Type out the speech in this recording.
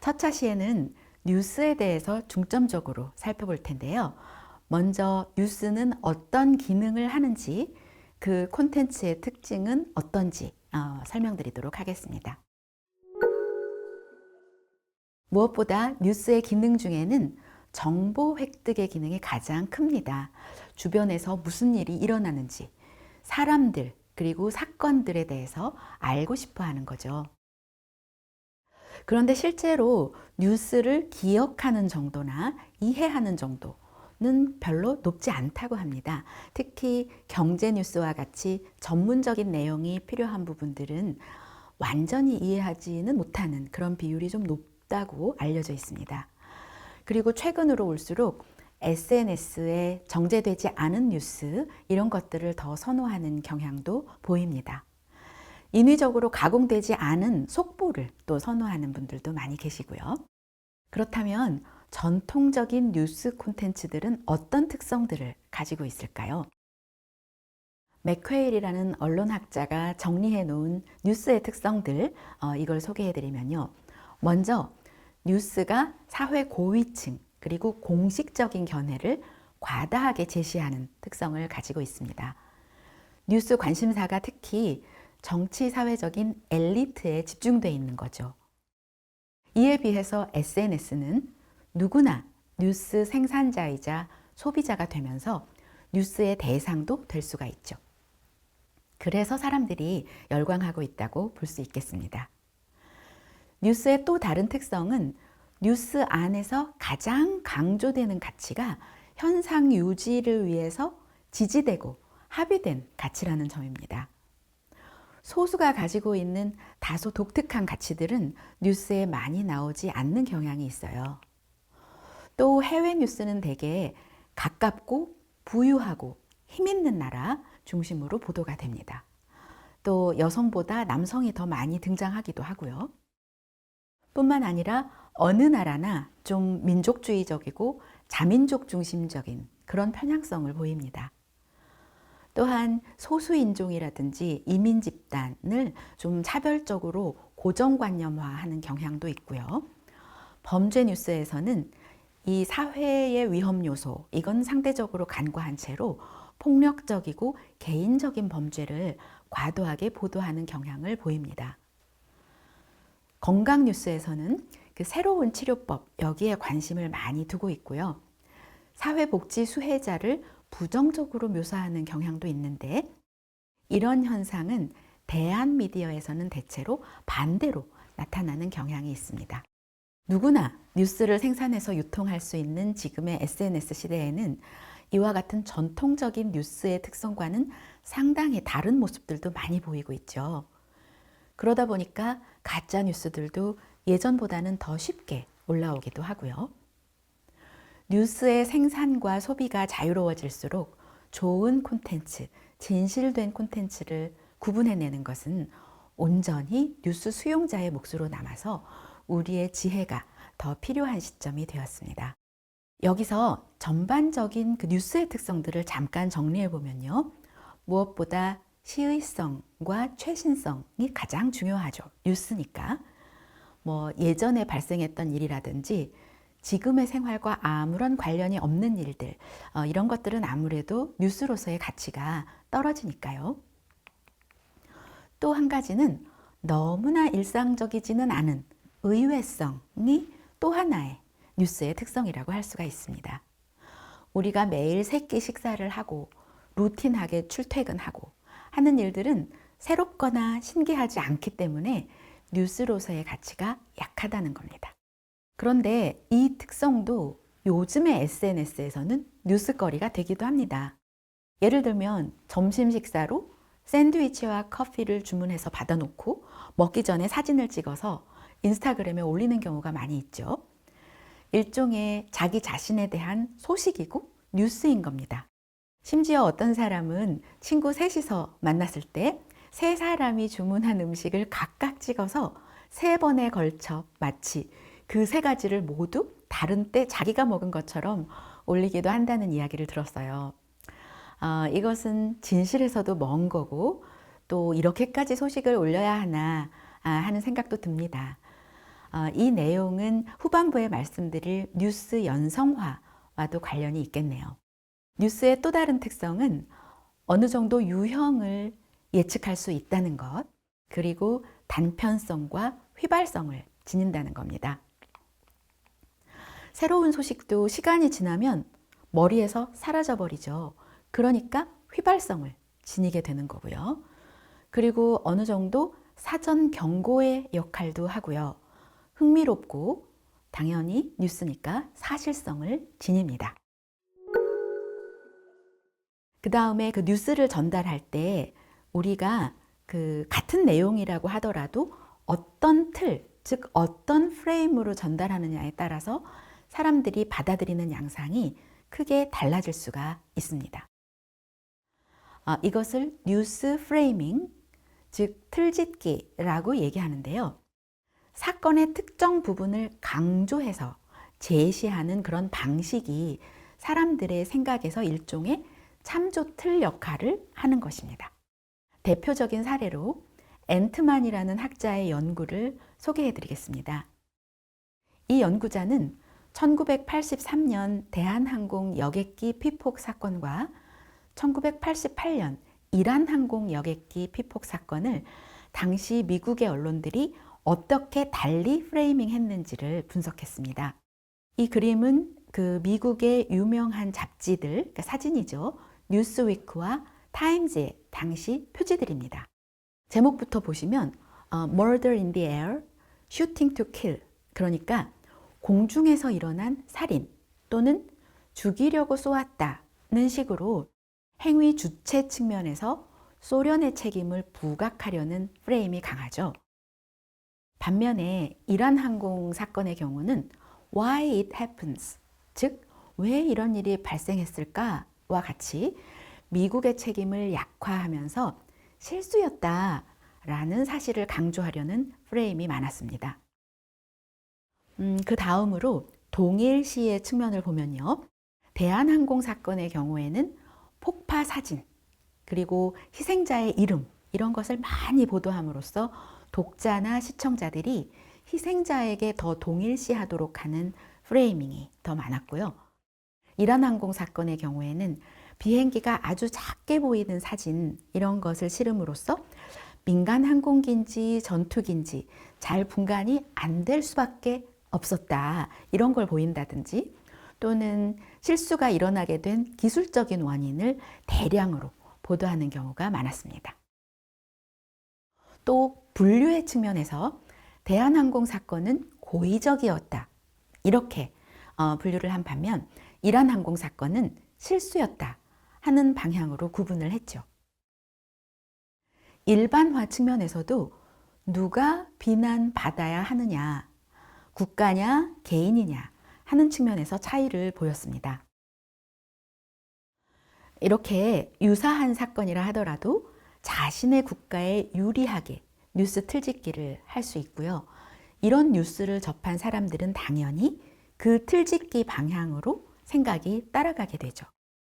첫 차시에는 뉴스에 대해서 중점적으로 살펴볼 텐데요. 먼저 뉴스는 어떤 기능을 하는지, 그 콘텐츠의 특징은 어떤지 설명드리도록 하겠습니다. 무엇보다 뉴스의 기능 중에는 정보 획득의 기능이 가장 큽니다. 주변에서 무슨 일이 일어나는지, 사람들, 그리고 사건들에 대해서 알고 싶어 하는 거죠. 그런데 실제로 뉴스를 기억하는 정도나 이해하는 정도는 별로 높지 않다고 합니다. 특히 경제 뉴스와 같이 전문적인 내용이 필요한 부분들은 완전히 이해하지는 못하는 그런 비율이 좀 높다고 알려져 있습니다. 그리고 최근으로 올수록 SNS에 정제되지 않은 뉴스, 이런 것들을 더 선호하는 경향도 보입니다. 인위적으로 가공되지 않은 속보를 또 선호하는 분들도 많이 계시고요. 그렇다면 전통적인 뉴스 콘텐츠들은 어떤 특성들을 가지고 있을까요? 맥퀘일이라는 언론학자가 정리해 놓은 뉴스의 특성들, 이걸 소개해 드리면요. 먼저 뉴스가 사회 고위층 그리고 공식적인 견해를 과다하게 제시하는 특성을 가지고 있습니다. 뉴스 관심사가 특히 정치 사회적인 엘리트에 집중되어 있는 거죠. 이에 비해서 SNS는 누구나 뉴스 생산자이자 소비자가 되면서 뉴스의 대상도 될 수가 있죠. 그래서 사람들이 열광하고 있다고 볼 수 있겠습니다. 뉴스의 또 다른 특성은 뉴스 안에서 가장 강조되는 가치가 현상 유지를 위해서 지지되고 합의된 가치라는 점입니다. 소수가 가지고 있는 다소 독특한 가치들은 뉴스에 많이 나오지 않는 경향이 있어요. 또 해외 뉴스는 대개 가깝고 부유하고 힘 있는 나라 중심으로 보도가 됩니다. 또 여성보다 남성이 더 많이 등장하기도 하고요. 뿐만 아니라 어느 나라나 좀 민족주의적이고 자민족 중심적인 그런 편향성을 보입니다. 또한 소수인종이라든지 이민 집단을 좀 차별적으로 고정관념화하는 경향도 있고요. 범죄 뉴스에서는 이 사회의 위험 요소, 이건 상대적으로 간과한 채로 폭력적이고 개인적인 범죄를 과도하게 보도하는 경향을 보입니다. 건강 뉴스에서는 그 새로운 치료법, 여기에 관심을 많이 두고 있고요. 사회복지 수혜자를 부정적으로 묘사하는 경향도 있는데, 이런 현상은 대한 미디어에서는 대체로 반대로 나타나는 경향이 있습니다. 누구나 뉴스를 생산해서 유통할 수 있는 지금의 SNS 시대에는 이와 같은 전통적인 뉴스의 특성과는 상당히 다른 모습들도 많이 보이고 있죠. 그러다 보니까 가짜 뉴스들도 예전보다는 더 쉽게 올라오기도 하고요. 뉴스의 생산과 소비가 자유로워질수록 좋은 콘텐츠, 진실된 콘텐츠를 구분해내는 것은 온전히 뉴스 수용자의 몫으로 남아서 우리의 지혜가 더 필요한 시점이 되었습니다. 여기서 전반적인 그 뉴스의 특성들을 잠깐 정리해 보면요. 무엇보다 시의성과 최신성이 가장 중요하죠. 뉴스니까. 예전에 발생했던 일이라든지 지금의 생활과 아무런 관련이 없는 일들, 이런 것들은 아무래도 뉴스로서의 가치가 떨어지니까요. 또 한 가지는 너무나 일상적이지는 않은 의외성이 또 하나의 뉴스의 특성이라고 할 수가 있습니다. 우리가 매일 세 끼 식사를 하고 루틴하게 출퇴근하고 하는 일들은 새롭거나 신기하지 않기 때문에 뉴스로서의 가치가 약하다는 겁니다. 그런데 이 특성도 요즘의 SNS에서는 뉴스거리가 되기도 합니다. 예를 들면 점심 식사로 샌드위치와 커피를 주문해서 받아놓고 먹기 전에 사진을 찍어서 인스타그램에 올리는 경우가 많이 있죠. 일종의 자기 자신에 대한 소식이고 뉴스인 겁니다. 심지어 어떤 사람은 친구 셋이서 만났을 때 세 사람이 주문한 음식을 각각 찍어서 3번에 걸쳐 마치 그 3가지를 모두 다른 때 자기가 먹은 것처럼 올리기도 한다는 이야기를 들었어요. 이것은 진실에서도 먼 거고 또 이렇게까지 소식을 올려야 하나 하는 생각도 듭니다. 이 내용은 후반부에 말씀드릴 뉴스 연성화와도 관련이 있겠네요. 뉴스의 또 다른 특성은 어느 정도 유형을 예측할 수 있다는 것, 그리고 단편성과 휘발성을 지닌다는 겁니다. 새로운 소식도 시간이 지나면 머리에서 사라져 버리죠. 그러니까 휘발성을 지니게 되는 거고요. 그리고 어느 정도 사전 경고의 역할도 하고요. 흥미롭고 당연히 뉴스니까 사실성을 지닙니다. 그 다음에 그 뉴스를 전달할 때 우리가 그 같은 내용이라고 하더라도 어떤 틀, 즉 어떤 프레임으로 전달하느냐에 따라서 사람들이 받아들이는 양상이 크게 달라질 수가 있습니다. 이것을 뉴스 프레이밍, 즉 틀짓기라고 얘기하는데요. 사건의 특정 부분을 강조해서 제시하는 그런 방식이 사람들의 생각에서 일종의 참조 틀 역할을 하는 것입니다. 대표적인 사례로 앤트만이라는 학자의 연구를 소개해 드리겠습니다. 이 연구자는 1983년 대한항공 여객기 피폭 사건과 1988년 이란항공 여객기 피폭 사건을 당시 미국의 언론들이 어떻게 달리 프레이밍 했는지를 분석했습니다. 이 그림은 그 미국의 유명한 잡지들, 그러니까 사진이죠. 뉴스위크와 타임즈의 당시 표지들입니다. 제목부터 보시면 Murder in the Air, Shooting to Kill, 그러니까 공중에서 일어난 살인 또는 죽이려고 쏘았다는 식으로 행위 주체 측면에서 소련의 책임을 부각하려는 프레임이 강하죠. 반면에 이란 항공 사건의 경우는 Why it happens, 즉 왜 이런 일이 발생했을까와 같이 미국의 책임을 약화하면서 실수였다라는 사실을 강조하려는 프레임이 많았습니다. 그 다음으로 동일시의 측면을 보면요. 대한항공 사건의 경우에는 폭파 사진, 그리고 희생자의 이름, 이런 것을 많이 보도함으로써 독자나 시청자들이 희생자에게 더 동일시하도록 하는 프레이밍이 더 많았고요. 이란 항공 사건의 경우에는 비행기가 아주 작게 보이는 사진, 이런 것을 실음으로써 민간 항공기인지 전투기인지 잘 분간이 안 될 수밖에 없었다, 이런 걸 보인다든지, 또는 실수가 일어나게 된 기술적인 원인을 대량으로 보도하는 경우가 많았습니다. 또 분류의 측면에서 대한항공 사건은 고의적이었다, 이렇게 분류를 한 반면 이란 항공 사건은 실수였다 하는 방향으로 구분을 했죠. 일반화 측면에서도 누가 비난받아야 하느냐, 국가냐 개인이냐 하는 측면에서 차이를 보였습니다. 이렇게 유사한 사건이라 하더라도 자신의 국가에 유리하게 뉴스 틀짓기를 할 수 있고요. 이런 뉴스를 접한 사람들은 당연히 그 틀짓기 방향으로 생각이 따라가게 되죠.